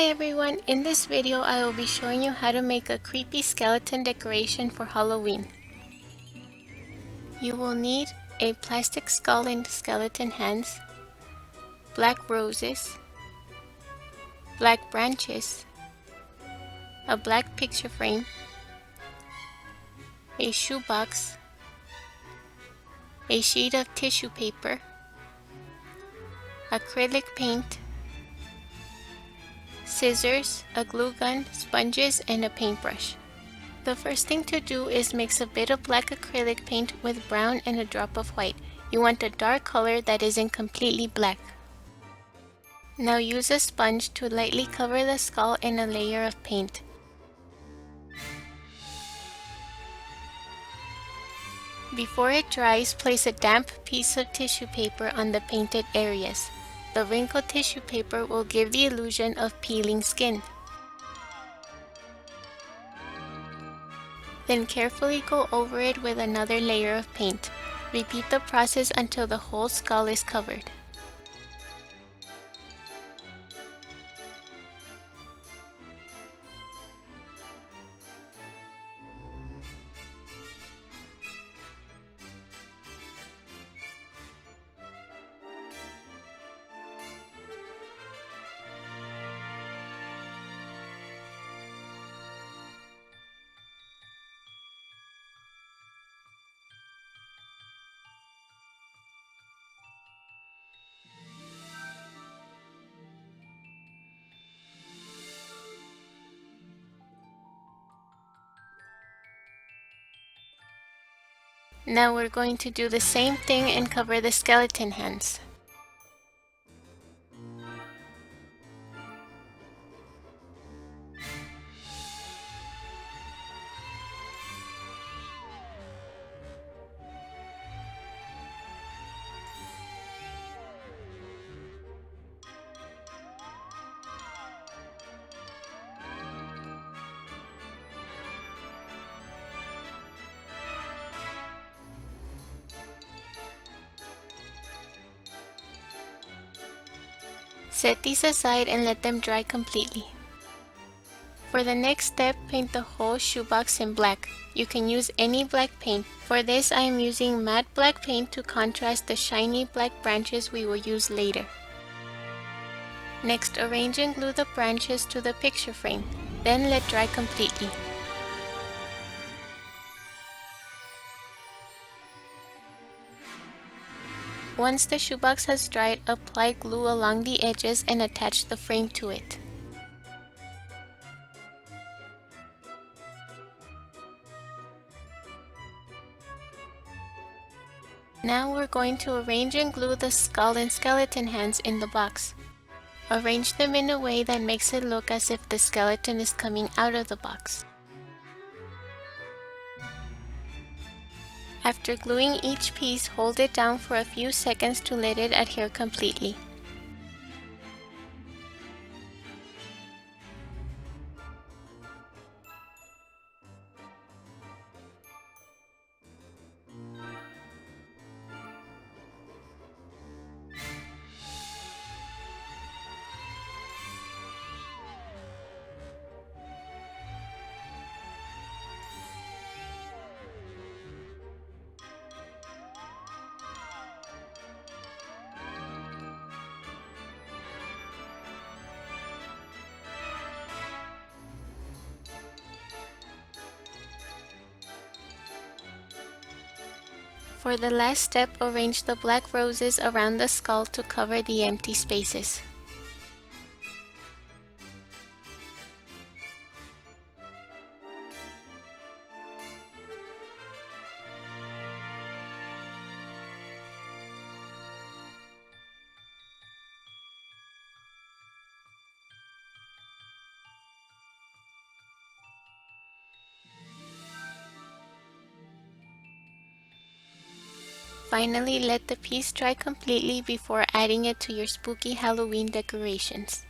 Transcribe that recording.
Hi everyone, in this video I will be showing you how to make a creepy skeleton decoration for Halloween. You will need a plastic skull and skeleton hands, black roses, black branches, a black picture frame, a shoebox, a sheet of tissue paper, acrylic paint, scissors, a glue gun, sponges, and a paintbrush. The first thing to do is mix a bit of black acrylic paint with brown and a drop of white. You want a dark color that isn't completely black. Now use a sponge to lightly cover the skull in a layer of paint. Before it dries, place a damp piece of tissue paper on the painted areas. The wrinkled tissue paper will give the illusion of peeling skin. Then carefully go over it with another layer of paint. Repeat the process until the whole skull is covered. Now we're going to do the same thing and cover the skeleton hands. Set these aside and let them dry completely. For the next step, paint the whole shoebox in black. You can use any black paint. For this, I am using matte black paint to contrast the shiny black branches we will use later. Next, arrange and glue the branches to the picture frame. Then let dry completely. Once the shoebox has dried, apply glue along the edges and attach the frame to it. Now we're going to arrange and glue the skull and skeleton hands in the box. Arrange them in a way that makes it look as if the skeleton is coming out of the box. After gluing each piece, hold it down for a few seconds to let it adhere completely. For the last step, arrange the black roses around the skull to cover the empty spaces. Finally, let the piece dry completely before adding it to your spooky Halloween decorations.